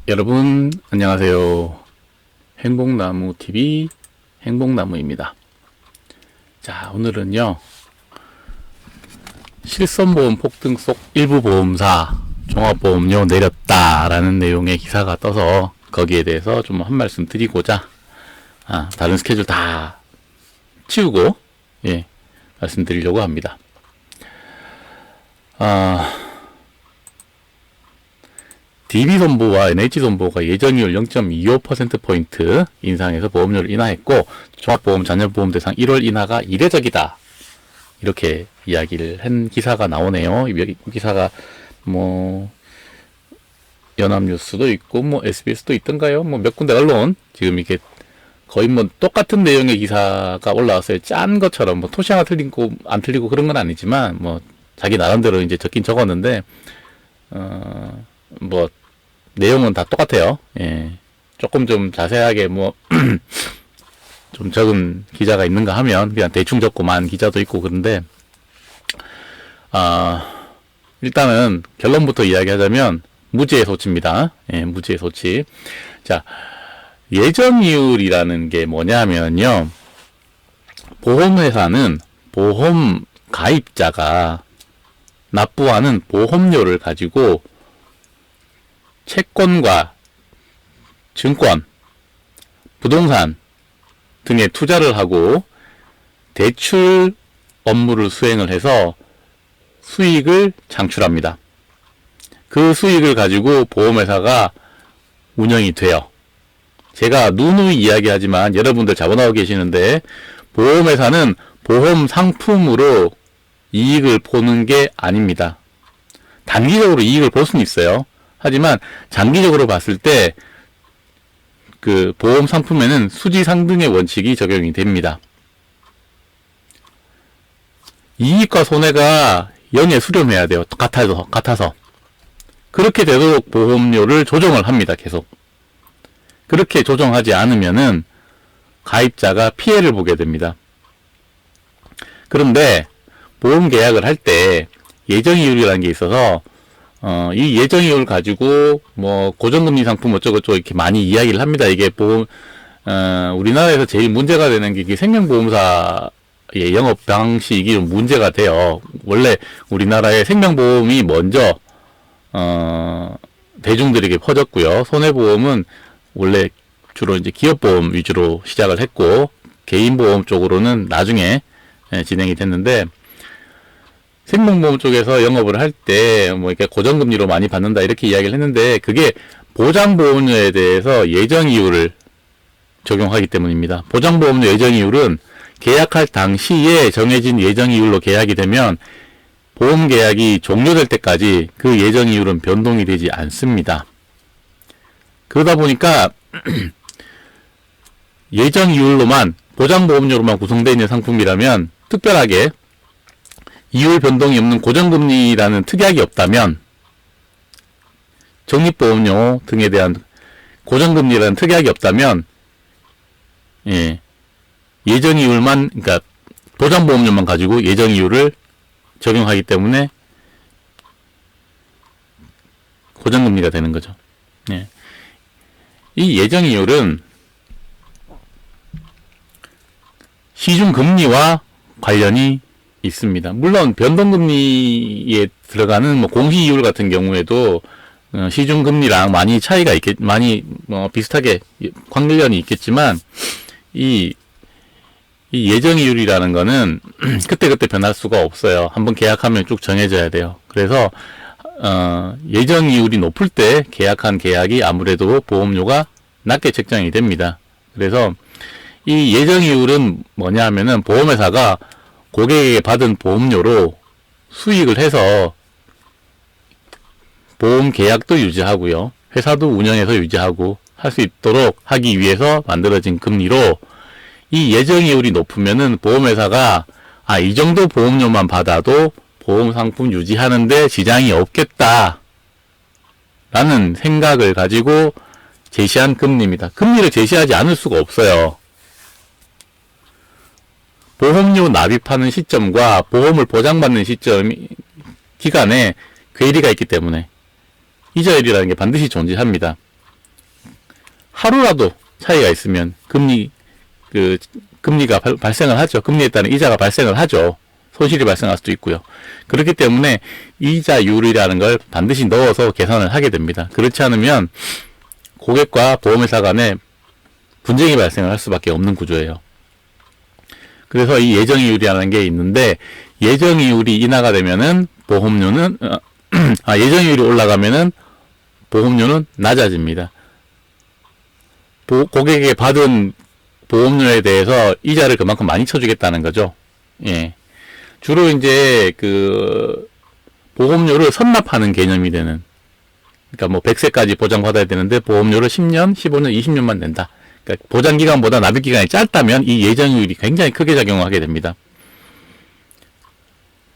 여러분 안녕하세요. 행복나무TV 행복나무입니다. 자, 오늘은요 실손보험 폭등 속 일부 보험사 종합보험료 내렸다 라는 내용의 기사가 떠서 거기에 대해서 좀 한 말씀 드리고자 다른 스케줄 다 치우고 말씀드리려고 합니다. DB손보와 NH손보가 예정이율 0.25%포인트 인상해서 보험료를 인하했고 종합보험 잔여보험 대상 1월 인하가 이례적이다. 이렇게 이야기를 한 기사가 나오네요. 이 기사가 연합뉴스도 있고 SBS도 있던가요? 몇 군데 언론 지금 이게 거의 똑같은 내용의 기사가 올라왔어요. 짠 것처럼 토시 하나 틀리고 안 틀리고 그런 건 아니지만 자기 나름대로 이제 적긴 적었는데 내용은 다 똑같아요. 조금 좀 자세하게 좀 적은 기자가 있는가 하면 그냥 대충 적고 만 기자도 있고 그런데 일단은 결론부터 이야기하자면 무죄의 소치입니다. 무죄의 소치. 자, 예정이율이라는 게 뭐냐면요. 보험회사는 보험 가입자가 납부하는 보험료를 가지고 채권과 증권, 부동산 등에 투자를 하고 대출 업무를 수행을 해서 수익을 창출합니다. 그 수익을 가지고 보험회사가 운영이 돼요. 제가 누누이 이야기하지만 여러분들 자본하고 계시는데 보험회사는 보험 상품으로 이익을 보는 게 아닙니다. 단기적으로 이익을 볼 수는 있어요. 하지만 장기적으로 봤을 때 그 보험 상품에는 수지상등의 원칙이 적용이 됩니다. 이익과 손해가 영에 수렴해야 돼요. 같아서. 그렇게 되도록 보험료를 조정을 합니다. 계속. 그렇게 조정하지 않으면은 가입자가 피해를 보게 됩니다. 그런데 보험 계약을 할 때 예정이율이라는 게 있어서 이 예정이율 가지고 고정금리 상품 어쩌고저쩌고 이렇게 많이 이야기를 합니다. 이게 우리나라에서 제일 문제가 되는 게 이게 생명보험사의 영업 방식이 좀 문제가 돼요. 원래 우리나라의 생명보험이 먼저 대중들에게 퍼졌고요. 손해보험은 원래 주로 이제 기업보험 위주로 시작을 했고 개인보험 쪽으로는 나중에 진행이 됐는데 생명보험 쪽에서 영업을 할 때 이렇게 고정금리로 많이 받는다 이렇게 이야기를 했는데 그게 보장보험료에 대해서 예정이율을 적용하기 때문입니다. 보장보험료 예정이율은 계약할 당시에 정해진 예정이율로 계약이 되면 보험계약이 종료될 때까지 그 예정이율은 변동이 되지 않습니다. 그러다 보니까 예정이율로만 보장보험료로만 구성되어 있는 상품이라면 특별하게 이율 변동이 없는 고정금리라는 특약이 없다면 적립보험료 등에 대한 고정금리라는 특약이 없다면 예정이율만 그러니까 보장보험료만 가지고 예정이율을 적용하기 때문에 고정금리가 되는 거죠. 이 예정이율은 시중금리와 관련이 있습니다. 물론 변동금리에 들어가는 공시이율 같은 경우에도 시중금리랑 많이 차이가 많이 비슷하게 관련이 있겠지만 이 예정이율이라는 거는 그때그때 변할 수가 없어요. 한번 계약하면 쭉 정해져야 돼요. 그래서 예정이율이 높을 때 계약한 계약이 아무래도 보험료가 낮게 책정이 됩니다. 그래서 이 예정이율은 뭐냐 하면은 보험회사가 고객에게 받은 보험료로 수익을 해서 보험 계약도 유지하고요. 회사도 운영해서 유지하고 할 수 있도록 하기 위해서 만들어진 금리로 이 예정이율이 높으면은 보험회사가 이 정도 보험료만 받아도 보험 상품 유지하는데 지장이 없겠다 라는 생각을 가지고 제시한 금리입니다. 금리를 제시하지 않을 수가 없어요. 보험료 납입하는 시점과 보험을 보장받는 시점 기간에 괴리가 있기 때문에 이자율이라는 게 반드시 존재합니다. 하루라도 차이가 있으면 금리가 발생을 하죠. 금리에 따른 이자가 발생을 하죠. 손실이 발생할 수도 있고요. 그렇기 때문에 이자율이라는 걸 반드시 넣어서 계산을 하게 됩니다. 그렇지 않으면 고객과 보험회사 간에 분쟁이 발생을 할 수밖에 없는 구조예요. 그래서 이 예정이율이라는 게 있는데, 예정이율이 인하가 되면은 보험료는 예정이율이 올라가면은 보험료는 낮아집니다. 고객에게 받은 보험료에 대해서 이자를 그만큼 많이 쳐주겠다는 거죠. 예. 주로 이제 보험료를 선납하는 개념이 되는, 그러니까 뭐 100세까지 보장받아야 되는데 보험료를 10년, 15년, 20년만 낸다. 그러니까 보장기간보다 납입기간이 짧다면 이 예정이율이 굉장히 크게 작용하게 됩니다.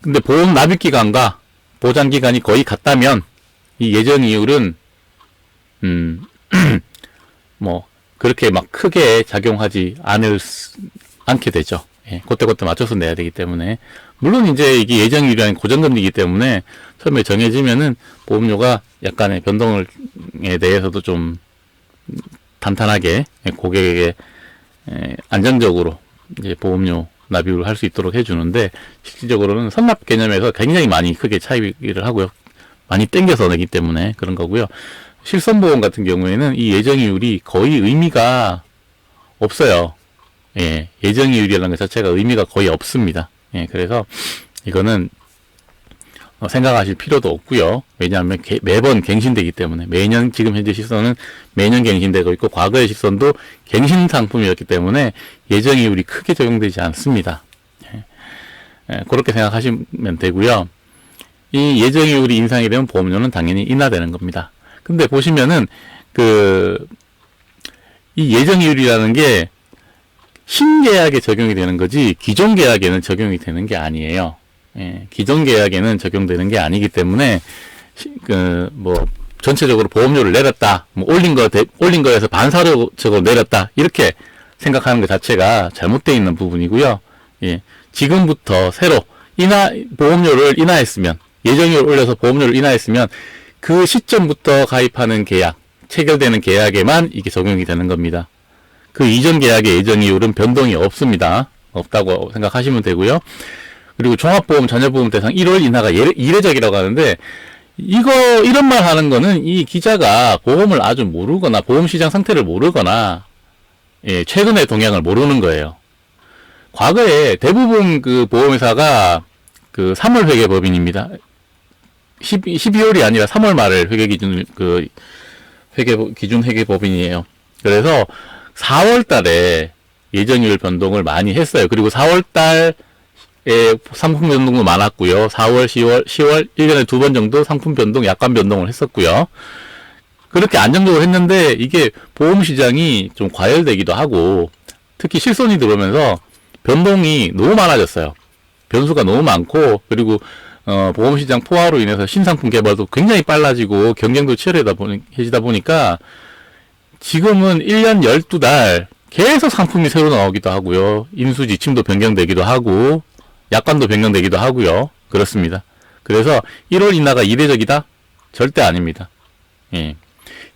근데 보험 납입기간과 보장기간이 거의 같다면 이 예정이율은 뭐 그렇게 막 크게 작용하지 않게 되죠. 예, 그때 맞춰서 내야 되기 때문에. 물론 이제 이게 예정이율이 고정금리이기 때문에 처음에 정해지면은 보험료가 약간의 변동에 대해서도 좀 탄탄하게 고객에게 안정적으로 이제 보험료 납입을 할 수 있도록 해주는데, 실질적으로는 선납 개념에서 굉장히 많이 크게 차이를 하고요. 많이 땡겨서 내기 때문에 그런 거고요. 실손보험 같은 경우에는 이 예정이율이 거의 의미가 없어요. 예, 예정이율이라는 것 자체가 의미가 거의 없습니다. 예, 그래서 이거는 생각하실 필요도 없고요. 왜냐하면 매번 갱신되기 때문에, 매년 지금 현재 실손은 매년 갱신되고 있고 과거의 실손도 갱신 상품이었기 때문에 예정이율이 크게 적용되지 않습니다. 그렇게 생각하시면 되고요. 이 예정이율이 인상이 되면 보험료는 당연히 인하되는 겁니다. 근데 보시면은 이 예정이율이라는 게 신계약에 적용이 되는 거지 기존 계약에는 적용이 되는 게 아니에요. 예, 기존 계약에는 적용되는 게 아니기 때문에 전체적으로 보험료를 내렸다, 올린 거에서 반사적으로 내렸다, 이렇게 생각하는 것 자체가 잘못되어 있는 부분이고요. 예, 지금부터 새로 보험료를 인하했으면, 예정이율을 올려서 보험료를 인하했으면 그 시점부터 가입하는 계약, 체결되는 계약에만 이게 적용이 되는 겁니다. 그 이전 계약의 예정이율은 변동이 없습니다. 없다고 생각하시면 되고요. 그리고 종합보험, 전여보험 대상 1월 인하가 이례적이라고 하는데, 이런 말 하는 거는 이 기자가 보험을 아주 모르거나, 보험시장 상태를 모르거나, 예, 최근의 동향을 모르는 거예요. 과거에 대부분 보험회사가 3월 회계법인입니다. 12월이 아니라 3월 말을 기준 회계법인이에요. 그래서 4월 달에 예정이율 변동을 많이 했어요. 그리고 4월 달 상품 변동도 많았고요. 4월, 10월, 1년에 2번 정도 상품 변동, 약관 변동을 했었고요. 그렇게 안정적으로 했는데, 이게 보험 시장이 좀 과열되기도 하고, 특히 실손이 들어오면서 변동이 너무 많아졌어요. 변수가 너무 많고, 그리고 보험 시장 포화로 인해서 신상품 개발도 굉장히 빨라지고 경쟁도 치열해지다 보니까 지금은 1년 12달 계속 상품이 새로 나오기도 하고요. 인수 지침도 변경되기도 하고, 약관도 변경되기도 하고요. 그렇습니다. 그래서 1월 인하가 이례적이다? 절대 아닙니다. 예.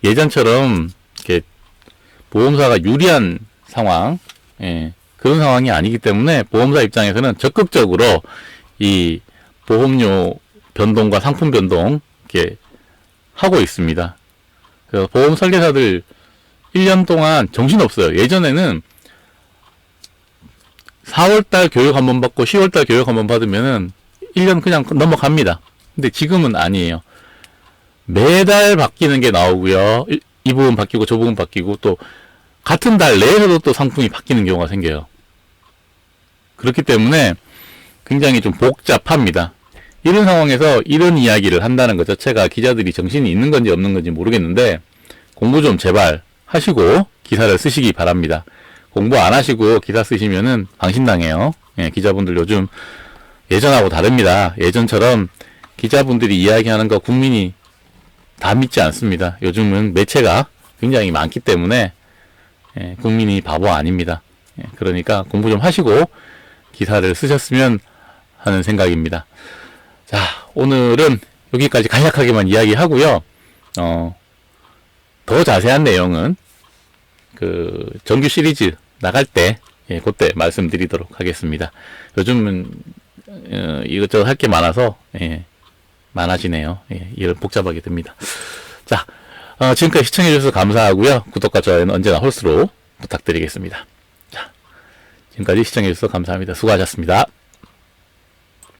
예전처럼 이렇게 보험사가 유리한 상황, 예, 그런 상황이 아니기 때문에 보험사 입장에서는 적극적으로 이 보험료 변동과 상품 변동 이렇게 하고 있습니다. 그래서 보험 설계사들 1년 동안 정신없어요. 예전에는 4월달 교육 한번 받고 10월달 교육 한번 받으면은 1년 그냥 넘어갑니다. 근데 지금은 아니에요. 매달 바뀌는 게 나오고요. 이 부분 바뀌고 저 부분 바뀌고, 또 같은 달 내에서도 또 상품이 바뀌는 경우가 생겨요. 그렇기 때문에 굉장히 좀 복잡합니다. 이런 상황에서 이런 이야기를 한다는 것 자체가 기자들이 정신이 있는 건지 없는 건지 모르겠는데, 공부 좀 제발 하시고 기사를 쓰시기 바랍니다. 공부 안 하시고 기사 쓰시면은 방신당해요. 예, 기자분들 요즘 예전하고 다릅니다. 예전처럼 기자분들이 이야기하는 거 국민이 다 믿지 않습니다. 요즘은 매체가 굉장히 많기 때문에 국민이 바보 아닙니다. 그러니까 공부 좀 하시고 기사를 쓰셨으면 하는 생각입니다. 자, 오늘은 여기까지 간략하게만 이야기하고요. 더 자세한 내용은 그 정규 시리즈 나갈 때 예, 그때 말씀드리도록 하겠습니다. 요즘은 이것저것 할 게 많아서 예, 많아지네요. 예, 이걸 복잡하게 됩니다. 자, 지금까지 시청해주셔서 감사하고요. 구독과 좋아요는 언제나 홀수로 부탁드리겠습니다. 자, 지금까지 시청해주셔서 감사합니다. 수고하셨습니다.